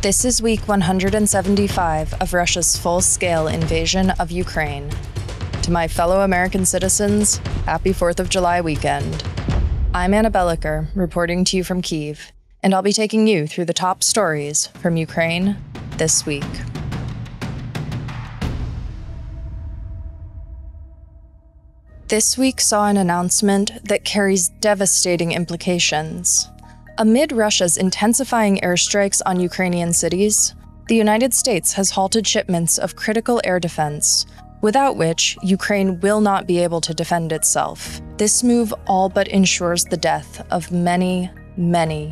This is week 175 of Russia's full-scale invasion of Ukraine. To my fellow American citizens, happy 4th of July weekend. I'm Anna Belokur, reporting to you from Kyiv, and I'll be taking you through the top stories from Ukraine this week. This week saw an announcement that carries devastating implications. Amid Russia's intensifying airstrikes on Ukrainian cities, the United States has halted shipments of critical air defense, without which Ukraine will not be able to defend itself. This move all but ensures the death of many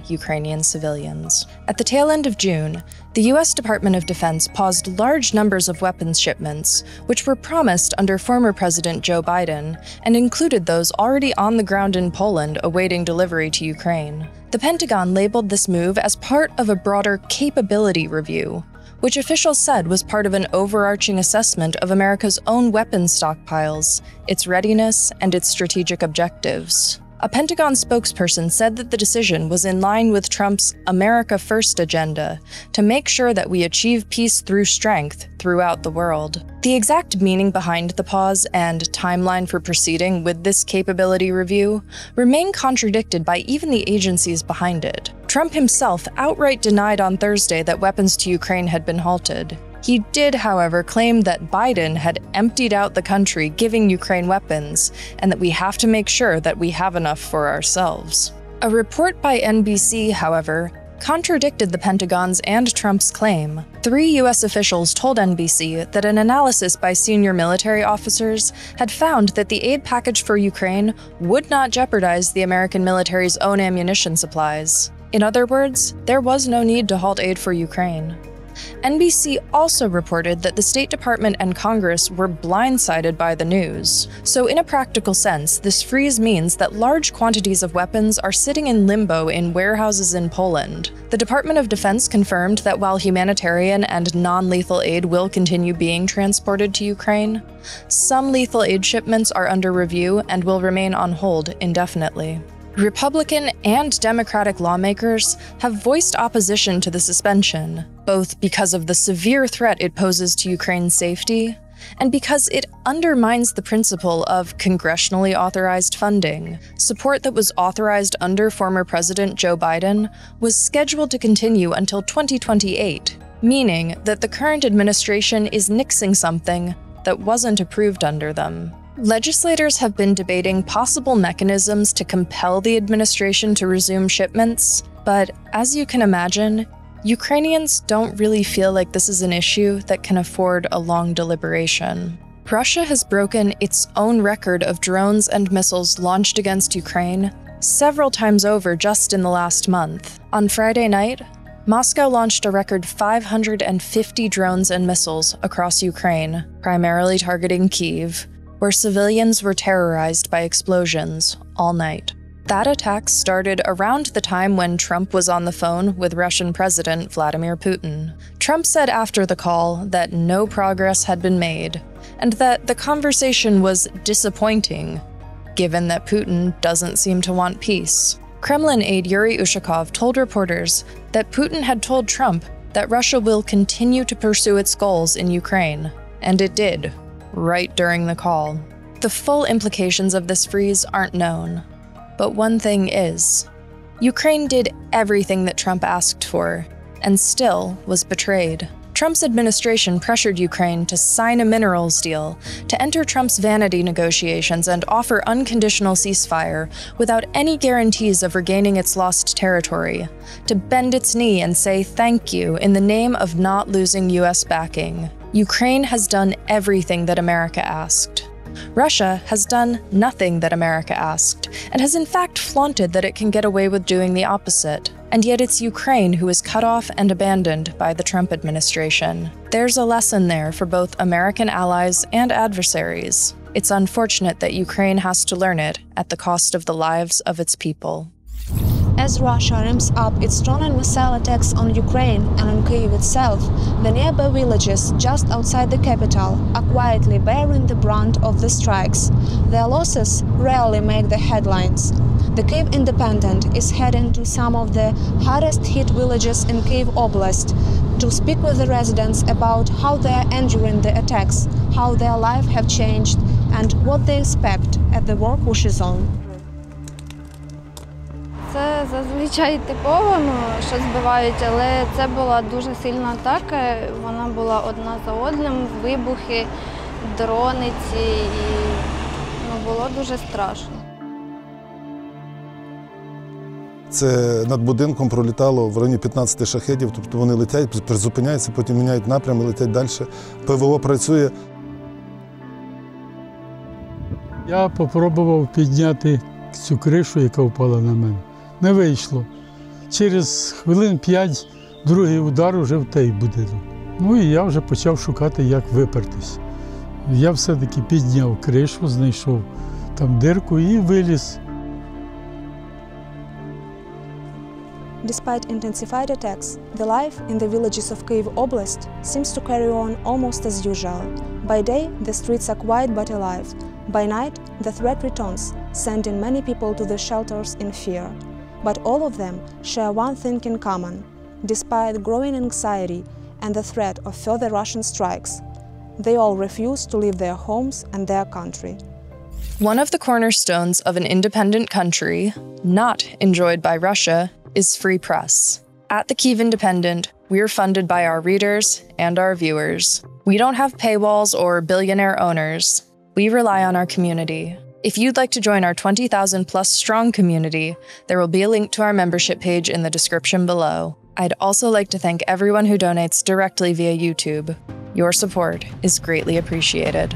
Ukrainian civilians. At the tail end of June, the U.S. Department of Defense paused large numbers of weapons shipments, which were promised under former President Joe Biden, and included those already on the ground in Poland awaiting delivery to Ukraine. The Pentagon labeled this move as part of a broader capability review, which officials said was part of an overarching assessment of America's own weapons stockpiles, its readiness, and its strategic objectives. A Pentagon spokesperson said that the decision was in line with Trump's America First agenda to make sure that we achieve peace through strength throughout the world. The exact meaning behind the pause and timeline for proceeding with this capability review remain contradicted by even the agencies behind it. Trump himself outright denied on Thursday that weapons to Ukraine had been halted. He did, however, claim that Biden had emptied out the country giving Ukraine weapons, and that we have to make sure that we have enough for ourselves. A report by NBC, however, contradicted the Pentagon's and Trump's claim. 3 U.S. officials told NBC that an analysis by senior military officers had found that the aid package for Ukraine would not jeopardize the American military's own ammunition supplies. In other words, there was no need to halt aid for Ukraine. NBC also reported that the State Department and Congress were blindsided by the news. So in a practical sense, this freeze means that large quantities of weapons are sitting in limbo in warehouses in Poland. The Department of Defense confirmed that while humanitarian and non-lethal aid will continue being transported to Ukraine, some lethal aid shipments are under review and will remain on hold indefinitely. Republican and Democratic lawmakers have voiced opposition to the suspension, both because of the severe threat it poses to Ukraine's safety, and because it undermines the principle of congressionally authorized funding. Support that was authorized under former President Joe Biden was scheduled to continue until 2028, meaning that the current administration is nixing something that wasn't approved under them. Legislators have been debating possible mechanisms to compel the administration to resume shipments, but as you can imagine, Ukrainians don't really feel like this is an issue that can afford a long deliberation. Russia has broken its own record of drones and missiles launched against Ukraine several times over just in the last month. On Friday night, Moscow launched a record 550 drones and missiles across Ukraine, primarily targeting Kyiv, where civilians were terrorized by explosions all night. That attack started around the time when Trump was on the phone with Russian President Vladimir Putin. Trump said after the call that no progress had been made, and that the conversation was disappointing, given that Putin doesn't seem to want peace. Kremlin aide Yuri Ushakov told reporters that Putin had told Trump that Russia will continue to pursue its goals in Ukraine, and it did. Right during the call. The full implications of this freeze aren't known, but one thing is. Ukraine did everything that Trump asked for, and still was betrayed. Trump's administration pressured Ukraine to sign a minerals deal, to enter Trump's vanity negotiations and offer unconditional ceasefire without any guarantees of regaining its lost territory, to bend its knee and say thank you in the name of not losing U.S. backing. Ukraine has done everything that America asked. Russia has done nothing that America asked, and has in fact flaunted that it can get away with doing the opposite. And yet it's Ukraine who is cut off and abandoned by the Trump administration. There's a lesson there for both American allies and adversaries. It's unfortunate that Ukraine has to learn it at the cost of the lives of its people. As Russia ramps up its drone and missile attacks on Ukraine and on Kyiv itself, the nearby villages just outside the capital are quietly bearing the brunt of the strikes. Their losses rarely make the headlines. The Kyiv Independent is heading to some of the hardest hit villages in Kyiv Oblast to speak with the residents about how they are enduring the attacks, how their lives have changed, and what they expect as the war pushes on. Це зазвичай типово, що збивають, але це була дуже сильна атака. Вона була одна за одним, вибухи, дрони ці, і було дуже страшно. Це над будинком пролітало в районі 15 шахедів, тобто вони летять, призупиняються, потім міняють напрям і летять далі. ПВО працює. Я спробував підняти цю кришу, яка впала на мене. Не вийшло. Через хвилин 5 другий удар вже в той будинок. Ну і я вже почав шукати, як випертись. Я все-таки підняв кришу, знайшов там дирку і виліз. Despite intensified attacks, the life in the villages of Kyiv Oblast seems to carry on almost as usual. By day, the streets are quiet but alive. By night, the threat returns, sending many people to the shelters in fear. But all of them share one thing in common. Despite growing anxiety and the threat of further Russian strikes, they all refuse to leave their homes and their country. One of the cornerstones of an independent country, not enjoyed by Russia, is free press. At the Kyiv Independent, we're funded by our readers and our viewers. We don't have paywalls or billionaire owners. We rely on our community. If you'd like to join our 20,000 plus strong community, there will be a link to our membership page in the description below. I'd also like to thank everyone who donates directly via YouTube. Your support is greatly appreciated.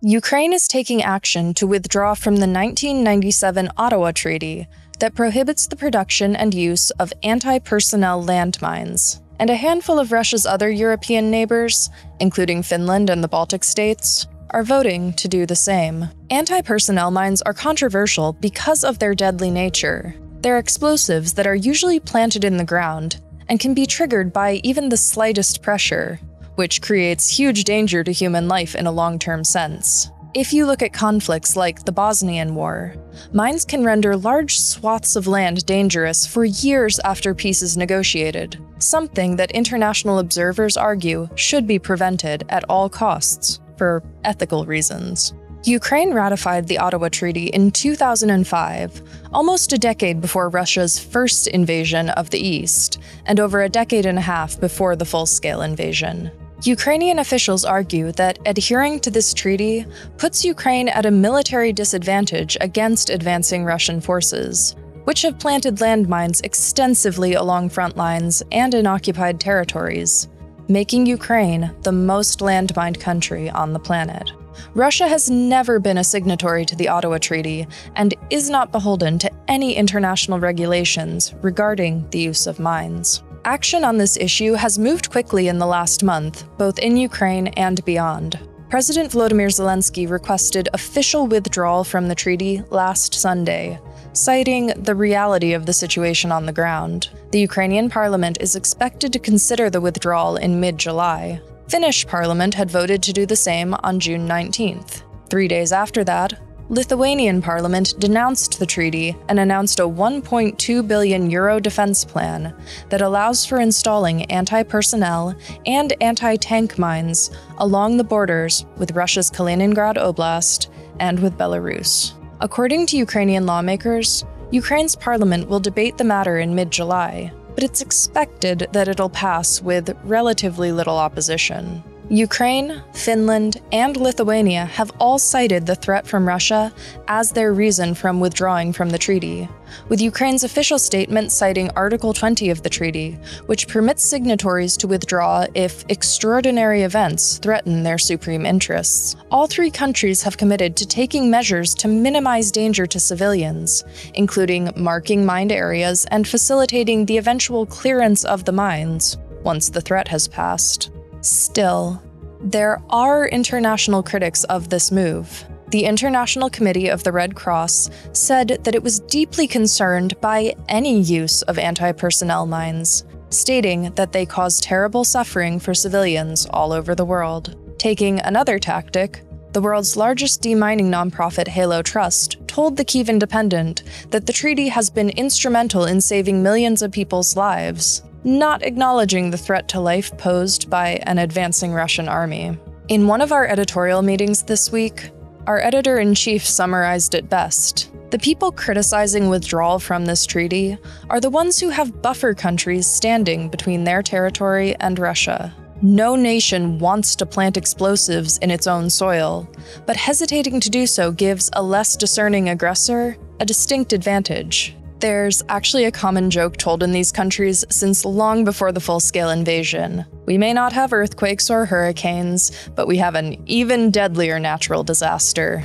Ukraine is taking action to withdraw from the 1997 Ottawa Treaty that prohibits the production and use of anti-personnel landmines. And a handful of Russia's other European neighbors, including Finland and the Baltic states, are voting to do the same. Anti-personnel mines are controversial because of their deadly nature. They're explosives that are usually planted in the ground and can be triggered by even the slightest pressure, which creates huge danger to human life in a long-term sense. If you look at conflicts like the Bosnian War, mines can render large swaths of land dangerous for years after peace is negotiated, something that international observers argue should be prevented at all costs, for ethical reasons. Ukraine ratified the Ottawa Treaty in 2005, almost a decade before Russia's first invasion of the East, and over a decade and a half before the full-scale invasion. Ukrainian officials argue that adhering to this treaty puts Ukraine at a military disadvantage against advancing Russian forces, which have planted landmines extensively along front lines and in occupied territories, making Ukraine the most landmined country on the planet. Russia has never been a signatory to the Ottawa Treaty and is not beholden to any international regulations regarding the use of mines. Action on this issue has moved quickly in the last month, both in Ukraine and beyond. President Volodymyr Zelensky requested official withdrawal from the treaty last Sunday, citing the reality of the situation on the ground. The Ukrainian parliament is expected to consider the withdrawal in mid-July. Finnish parliament had voted to do the same on June 19th. 3 days after that, Lithuanian parliament denounced the treaty and announced a €1.2 billion defense plan that allows for installing anti-personnel and anti-tank mines along the borders with Russia's Kaliningrad Oblast and with Belarus. According to Ukrainian lawmakers, Ukraine's parliament will debate the matter in mid-July, but it's expected that it'll pass with relatively little opposition. Ukraine, Finland, and Lithuania have all cited the threat from Russia as their reason from withdrawing from the treaty, with Ukraine's official statement citing Article 20 of the treaty, which permits signatories to withdraw if extraordinary events threaten their supreme interests. All three countries have committed to taking measures to minimize danger to civilians, including marking mined areas and facilitating the eventual clearance of the mines once the threat has passed. Still, there are international critics of this move. The International Committee of the Red Cross said that it was deeply concerned by any use of anti-personnel mines, stating that they cause terrible suffering for civilians all over the world. Taking another tactic, the world's largest demining nonprofit Halo Trust told the Kyiv Independent that the treaty has been instrumental in saving millions of people's lives, not acknowledging the threat to life posed by an advancing Russian army. In one of our editorial meetings this week, our editor-in-chief summarized it best. The people criticizing withdrawal from this treaty are the ones who have buffer countries standing between their territory and Russia. No nation wants to plant explosives in its own soil, but hesitating to do so gives a less discerning aggressor a distinct advantage. There's actually a common joke told in these countries since long before the full-scale invasion. We may not have earthquakes or hurricanes, but we have an even deadlier natural disaster: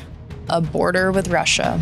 a border with Russia.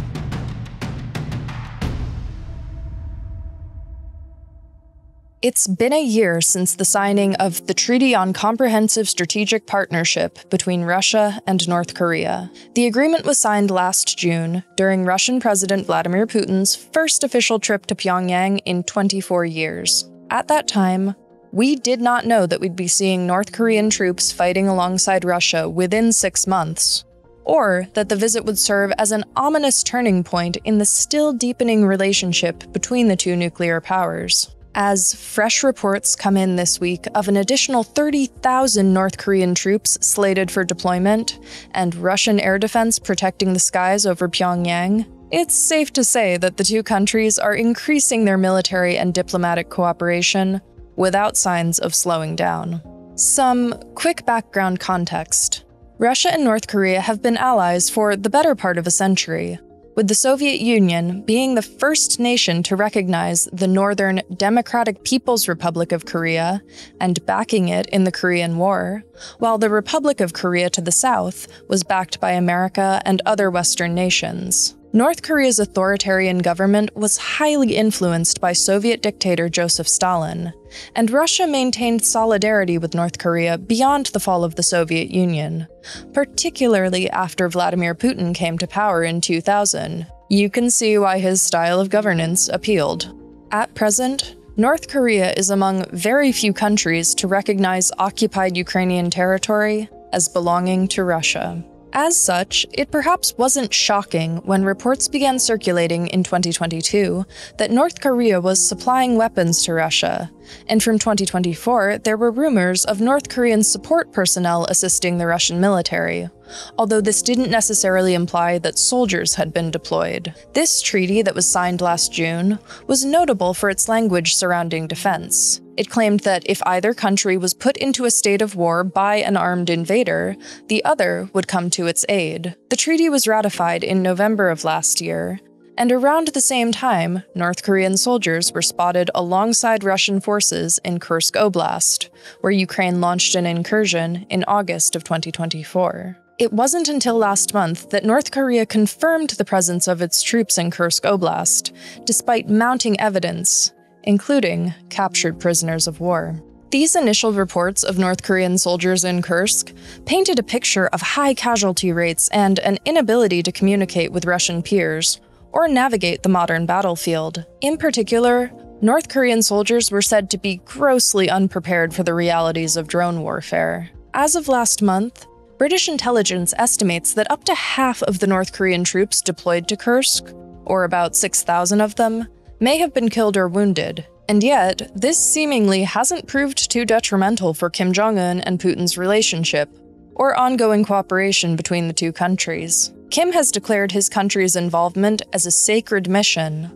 It's been a year since the signing of the Treaty on Comprehensive Strategic Partnership between Russia and North Korea. The agreement was signed last June during Russian President Vladimir Putin's first official trip to Pyongyang in 24 years. At that time, we did not know that we'd be seeing North Korean troops fighting alongside Russia within 6 months, or that the visit would serve as an ominous turning point in the still deepening relationship between the two nuclear powers. As fresh reports come in this week of an additional 30,000 North Korean troops slated for deployment and Russian air defense protecting the skies over Pyongyang, it's safe to say that the two countries are increasing their military and diplomatic cooperation without signs of slowing down. Some quick background context. Russia and North Korea have been allies for the better part of a century, with the Soviet Union being the first nation to recognize the Northern Democratic People's Republic of Korea and backing it in the Korean War, while the Republic of Korea to the south was backed by America and other Western nations. North Korea's authoritarian government was highly influenced by Soviet dictator Joseph Stalin, and Russia maintained solidarity with North Korea beyond the fall of the Soviet Union, particularly after Vladimir Putin came to power in 2000. You can see why his style of governance appealed. At present, North Korea is among very few countries to recognize occupied Ukrainian territory as belonging to Russia. As such, it perhaps wasn't shocking when reports began circulating in 2022 that North Korea was supplying weapons to Russia, and from 2024 there were rumors of North Korean support personnel assisting the Russian military, although this didn't necessarily imply that soldiers had been deployed. This treaty that was signed last June was notable for its language surrounding defense. It claimed that if either country was put into a state of war by an armed invader, the other would come to its aid. The treaty was ratified in November of last year, and around the same time, North Korean soldiers were spotted alongside Russian forces in Kursk Oblast, where Ukraine launched an incursion in August of 2024. It wasn't until last month that North Korea confirmed the presence of its troops in Kursk Oblast, despite mounting evidence, including captured prisoners of war. These initial reports of North Korean soldiers in Kursk painted a picture of high casualty rates and an inability to communicate with Russian peers or navigate the modern battlefield. In particular, North Korean soldiers were said to be grossly unprepared for the realities of drone warfare. As of last month, British intelligence estimates that up to half of the North Korean troops deployed to Kursk, or about 6,000 of them, may have been killed or wounded, and yet this seemingly hasn't proved too detrimental for Kim Jong-un and Putin's relationship, or ongoing cooperation between the two countries. Kim has declared his country's involvement as a sacred mission,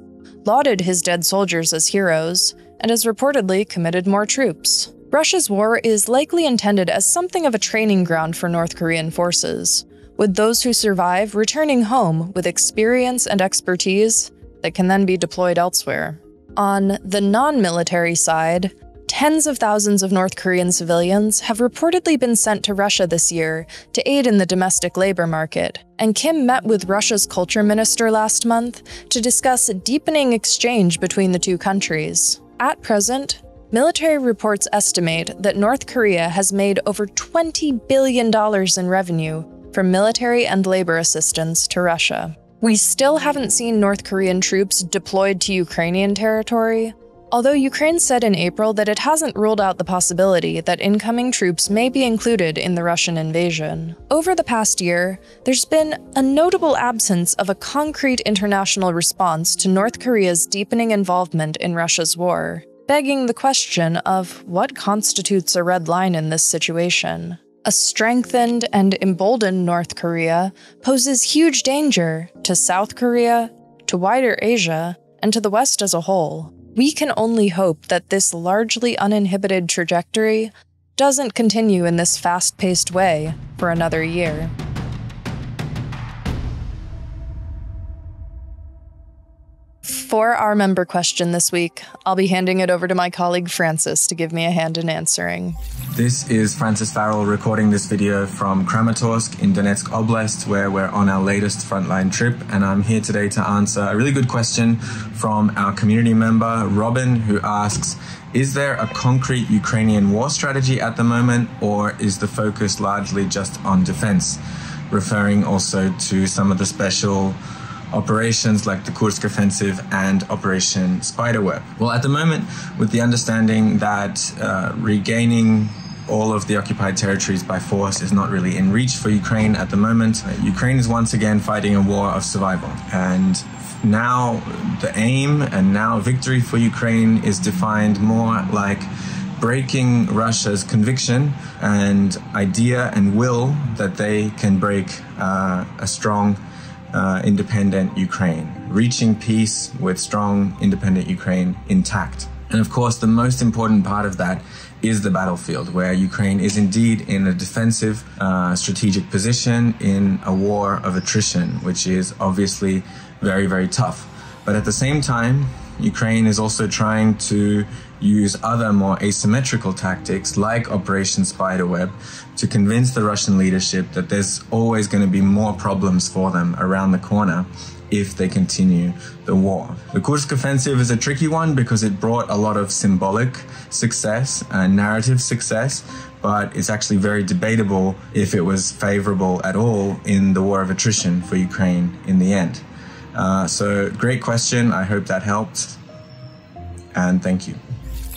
lauded his dead soldiers as heroes, and has reportedly committed more troops. Russia's war is likely intended as something of a training ground for North Korean forces, with those who survive returning home with experience and expertise that can then be deployed elsewhere. On the non-military side, tens of thousands of North Korean civilians have reportedly been sent to Russia this year to aid in the domestic labor market, and Kim met with Russia's culture minister last month to discuss a deepening exchange between the two countries. At present, military reports estimate that North Korea has made over $20 billion in revenue from military and labor assistance to Russia. We still haven't seen North Korean troops deployed to Ukrainian territory, although Ukraine said in April that it hasn't ruled out the possibility that incoming troops may be included in the Russian invasion. Over the past year, there's been a notable absence of a concrete international response to North Korea's deepening involvement in Russia's war, begging the question of what constitutes a red line in this situation. A strengthened and emboldened North Korea poses huge danger to South Korea, to wider Asia, and to the West as a whole. We can only hope that this largely uninhibited trajectory doesn't continue in this fast-paced way for another year. For our member question this week, I'll be handing it over to my colleague Francis to give me a hand in answering. This is Francis Farrell recording this video from Kramatorsk in Donetsk Oblast, where we're on our latest frontline trip, and I'm here today to answer a really good question from our community member, Robin, who asks, is there a concrete Ukrainian war strategy at the moment, or is the focus largely just on defense? Referring also to some of the special operations like the Kursk Offensive and Operation Spiderweb. Well, at the moment, with the understanding that regaining all of the occupied territories by force is not really in reach for Ukraine at the moment, Ukraine is once again fighting a war of survival. And now the aim and now victory for Ukraine is defined more like breaking Russia's conviction and idea and will that they can break a strong independent Ukraine, reaching peace with strong independent Ukraine intact. And of course, the most important part of that is the battlefield, where Ukraine is indeed in a defensive strategic position in a war of attrition, which is obviously very, very tough. But at the same time, Ukraine is also trying to use other more asymmetrical tactics like Operation Spiderweb to convince the Russian leadership that there's always going to be more problems for them around the corner if they continue the war. The Kursk Offensive is a tricky one because it brought a lot of symbolic success and narrative success, but it's actually very debatable if it was favorable at all in the war of attrition for Ukraine in the end. So great question. I hope that helped. And thank you.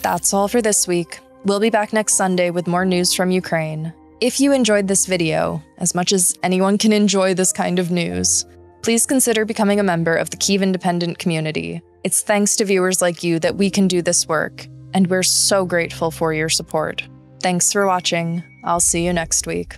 That's all for this week. We'll be back next Sunday with more news from Ukraine. If you enjoyed this video, as much as anyone can enjoy this kind of news, please consider becoming a member of the Kyiv Independent community. It's thanks to viewers like you that we can do this work, and we're so grateful for your support. Thanks for watching. I'll see you next week.